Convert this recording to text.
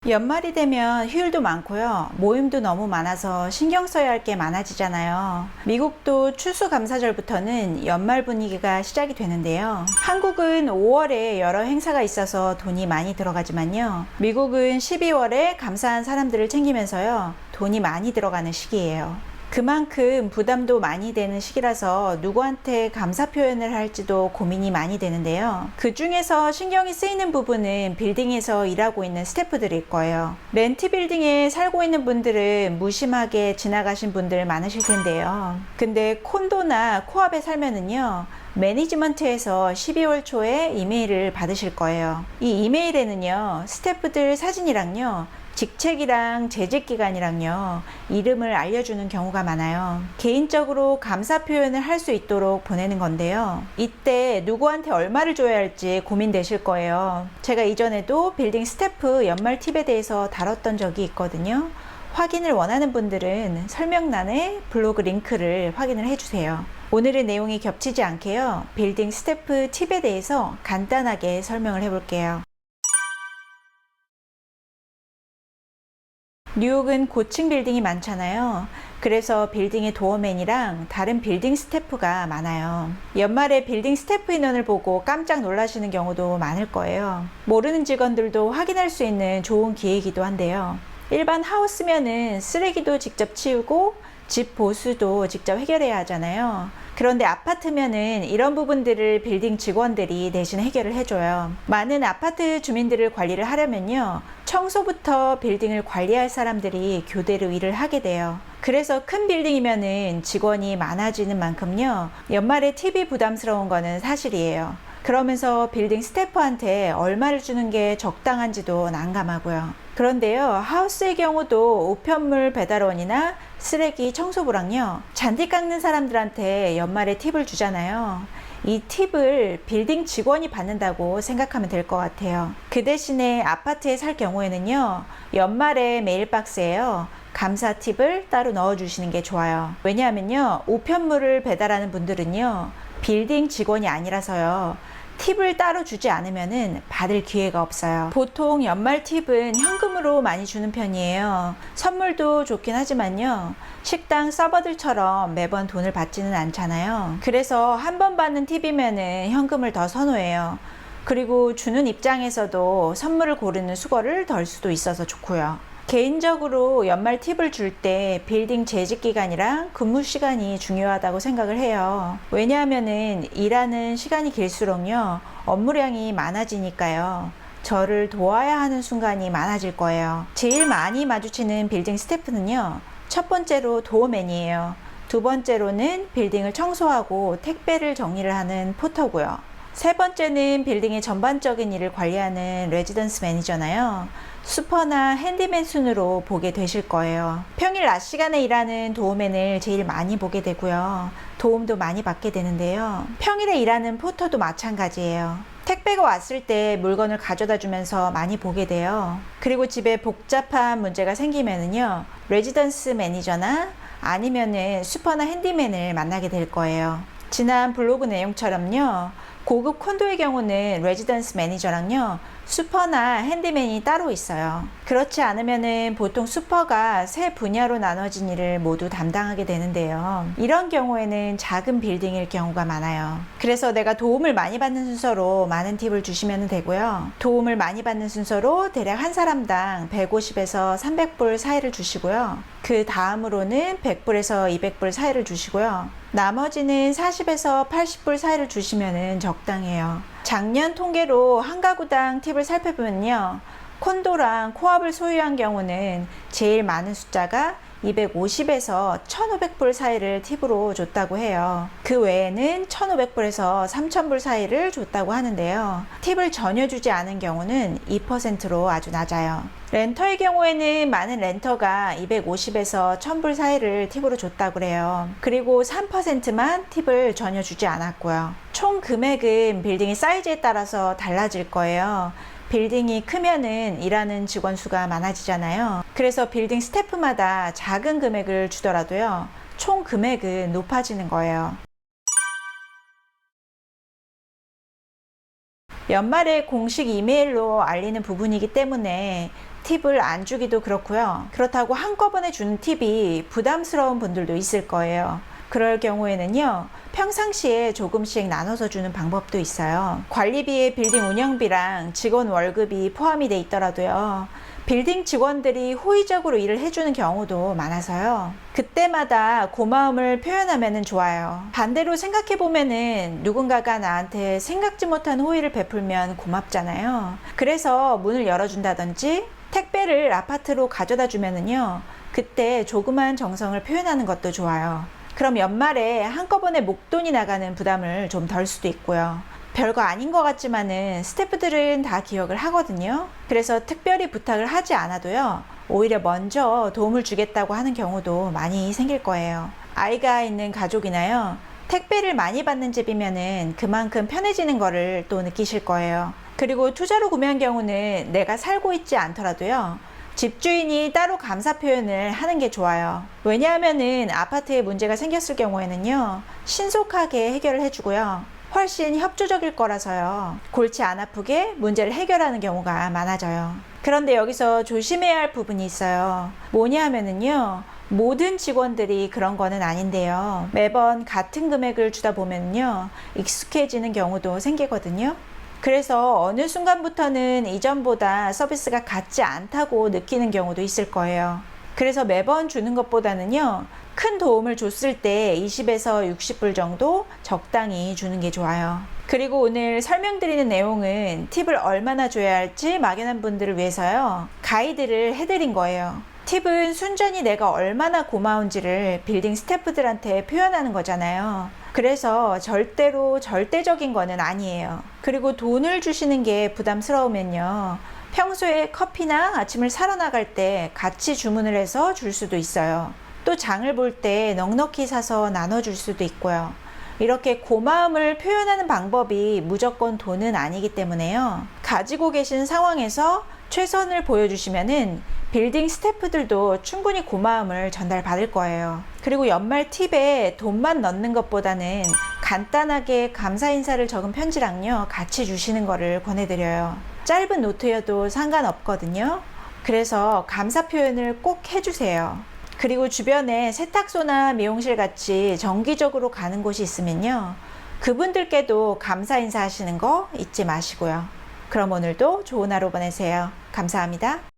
연말이 되면 휴일도 많고요. 모임도 너무 많아서 신경 써야 할 게 많아지잖아요. 미국도 추수감사절부터는 연말 분위기가 시작이 되는데요. 한국은 5월에 여러 행사가 있어서 돈이 많이 들어가지만요. 미국은 12월에 감사한 사람들을 챙기면서요. 돈이 많이 들어가는 시기예요. 그만큼 부담도 많이 되는 시기라서 누구한테 감사 표현을 할지도 고민이 많이 되는데요. 그 중에서 신경이 쓰이는 부분은 빌딩에서 일하고 있는 스태프들일 거예요. 렌트 빌딩에 살고 있는 분들은 무심하게 지나가신 분들 많으실 텐데요. 근데 콘도나 코압에 살면은요, 매니지먼트에서 12월 초에 이메일을 받으실 거예요. 이 이메일에는요, 스태프들 사진이랑요, 직책이랑 재직기간이랑요, 이름을 알려주는 경우가 많아요. 개인적으로 감사 표현을 할 수 있도록 보내는 건데요. 이때 누구한테 얼마를 줘야 할지 고민되실 거예요. 제가 이전에도 빌딩 스태프 연말 팁에 대해서 다뤘던 적이 있거든요. 확인을 원하는 분들은 설명란에 블로그 링크를 확인을 해주세요. 오늘의 내용이 겹치지 않게요. 빌딩 스태프 팁에 대해서 간단하게 설명을 해볼게요. 뉴욕은 고층 빌딩이 많잖아요. 그래서 빌딩의 도어맨이랑 다른 빌딩 스태프가 많아요. 연말에 빌딩 스태프 인원을 보고 깜짝 놀라시는 경우도 많을 거예요. 모르는 직원들도 확인할 수 있는 좋은 기회이기도 한데요. 일반 하우스면은 쓰레기도 직접 치우고 집 보수도 직접 해결해야 하잖아요. 그런데 아파트면은 이런 부분들을 빌딩 직원들이 대신 해결을 해줘요. 많은 아파트 주민들을 관리를 하려면요, 청소부터 빌딩을 관리할 사람들이 교대로 일을 하게 돼요. 그래서 큰 빌딩이면은 직원이 많아지는 만큼요, 연말에 팁이 부담스러운 거는 사실이에요. 그러면서 빌딩 스태프한테 얼마를 주는 게 적당한지도 난감하고요. 그런데요, 하우스의 경우도 우편물 배달원이나 쓰레기 청소부랑요, 잔디 깎는 사람들한테 연말에 팁을 주잖아요. 이 팁을 빌딩 직원이 받는다고 생각하면 될 것 같아요. 그 대신에 아파트에 살 경우에는요, 연말에 메일박스에요, 감사 팁을 따로 넣어주시는 게 좋아요. 왜냐하면요, 우편물을 배달하는 분들은요, 빌딩 직원이 아니라서요, 팁을 따로 주지 않으면 받을 기회가 없어요. 보통 연말 팁은 현금으로 많이 주는 편이에요. 선물도 좋긴 하지만요, 식당 서버들처럼 매번 돈을 받지는 않잖아요. 그래서 한 번 받는 팁이면은 현금을 더 선호해요. 그리고 주는 입장에서도 선물을 고르는 수고를 덜 수도 있어서 좋고요. 개인적으로 연말 팁을 줄 때 빌딩 재직 기간이랑 근무 시간이 중요하다고 생각을 해요. 왜냐하면은 일하는 시간이 길수록요, 업무량이 많아지니까요. 저를 도와야 하는 순간이 많아질 거예요. 제일 많이 마주치는 빌딩 스태프는요, 첫 번째로 도어맨이에요. 두 번째로는 빌딩을 청소하고 택배를 정리를 하는 포터고요. 세 번째는 빌딩의 전반적인 일을 관리하는 레지던스 매니저나요, 슈퍼나 핸디맨 순으로 보게 되실 거예요. 평일 낮 시간에 일하는 도어맨을 제일 많이 보게 되고요. 도움도 많이 받게 되는데요. 평일에 일하는 포터도 마찬가지예요. 택배가 왔을 때 물건을 가져다 주면서 많이 보게 돼요. 그리고 집에 복잡한 문제가 생기면은요, 레지던스 매니저나 아니면은 슈퍼나 핸디맨을 만나게 될 거예요. 지난 블로그 내용처럼요, 고급 콘도의 경우는 레지던스 매니저랑요, 슈퍼나 핸디맨이 따로 있어요. 그렇지 않으면은 보통 슈퍼가 세 분야로 나눠진 일을 모두 담당하게 되는데요. 이런 경우에는 작은 빌딩일 경우가 많아요. 그래서 내가 도움을 많이 받는 순서로 많은 팁을 주시면 되고요. 도움을 많이 받는 순서로 대략 한 사람당 150에서 300불 사이를 주시고요. 그 다음으로는 100불에서 200불 사이를 주시고요. 나머지는 40에서 80불 사이를 주시면 적당해요. 작년 통계로 한 가구당 팁을 살펴보면요, 콘도랑 코압을 소유한 경우는 제일 많은 숫자가 250에서 1500불 사이를 팁으로 줬다고 해요. 그 외에는 1500불에서 3000불 사이를 줬다고 하는데요. 팁을 전혀 주지 않은 경우는 2%로 아주 낮아요. 렌터의 경우에는 많은 렌터가 250에서 1000불 사이를 팁으로 줬다고 그래요. 그리고 3%만 팁을 전혀 주지 않았고요. 총 금액은 빌딩의 사이즈에 따라서 달라질 거예요. 빌딩이 크면은 일하는 직원 수가 많아지잖아요. 그래서 빌딩 스태프마다 작은 금액을 주더라도요, 총 금액은 높아지는 거예요. 연말에 공식 이메일로 알리는 부분이기 때문에 팁을 안 주기도 그렇고요. 그렇다고 한꺼번에 주는 팁이 부담스러운 분들도 있을 거예요. 그럴 경우에는요, 평상시에 조금씩 나눠서 주는 방법도 있어요. 관리비에 빌딩 운영비랑 직원 월급이 포함이 돼 있더라도요, 빌딩 직원들이 호의적으로 일을 해주는 경우도 많아서요, 그때마다 고마움을 표현하면 좋아요. 반대로 생각해보면은 누군가가 나한테 생각지 못한 호의를 베풀면 고맙잖아요. 그래서 문을 열어준다든지 택배를 아파트로 가져다 주면은요, 그때 조그만 정성을 표현하는 것도 좋아요. 그럼 연말에 한꺼번에 목돈이 나가는 부담을 좀 덜 수도 있고요. 별거 아닌 것 같지만은 스태프들은 다 기억을 하거든요. 그래서 특별히 부탁을 하지 않아도요, 오히려 먼저 도움을 주겠다고 하는 경우도 많이 생길 거예요. 아이가 있는 가족이나요, 택배를 많이 받는 집이면은 그만큼 편해지는 거를 또 느끼실 거예요. 그리고 투자로 구매한 경우는 내가 살고 있지 않더라도요, 집주인이 따로 감사 표현을 하는 게 좋아요. 왜냐하면은 아파트에 문제가 생겼을 경우에는요, 신속하게 해결을 해주고요, 훨씬 협조적일 거라서요, 골치 안 아프게 문제를 해결하는 경우가 많아져요. 그런데 여기서 조심해야 할 부분이 있어요. 뭐냐 하면은요, 모든 직원들이 그런 거는 아닌데요, 매번 같은 금액을 주다 보면요, 익숙해지는 경우도 생기거든요. 그래서 어느 순간부터는 이전보다 서비스가 같지 않다고 느끼는 경우도 있을 거예요. 그래서 매번 주는 것보다는요, 큰 도움을 줬을 때 20에서 60불 정도 적당히 주는 게 좋아요. 그리고 오늘 설명드리는 내용은 팁을 얼마나 줘야 할지 막연한 분들을 위해서요, 가이드를 해드린 거예요. 팁은 순전히 내가 얼마나 고마운지를 빌딩 스태프들한테 표현하는 거잖아요. 그래서 절대로 절대적인 거는 아니에요. 그리고 돈을 주시는 게 부담스러우면요, 평소에 커피나 아침을 사러 나갈 때 같이 주문을 해서 줄 수도 있어요. 또 장을 볼 때 넉넉히 사서 나눠줄 수도 있고요. 이렇게 고마움을 표현하는 방법이 무조건 돈은 아니기 때문에요, 가지고 계신 상황에서 최선을 보여주시면은 빌딩 스태프들도 충분히 고마움을 전달받을 거예요. 그리고 연말 팁에 돈만 넣는 것보다는 간단하게 감사 인사를 적은 편지랑요, 같이 주시는 거를 권해드려요. 짧은 노트여도 상관없거든요. 그래서 감사 표현을 꼭 해주세요. 그리고 주변에 세탁소나 미용실 같이 정기적으로 가는 곳이 있으면요, 그분들께도 감사 인사 하시는 거 잊지 마시고요. 그럼 오늘도 좋은 하루 보내세요. 감사합니다.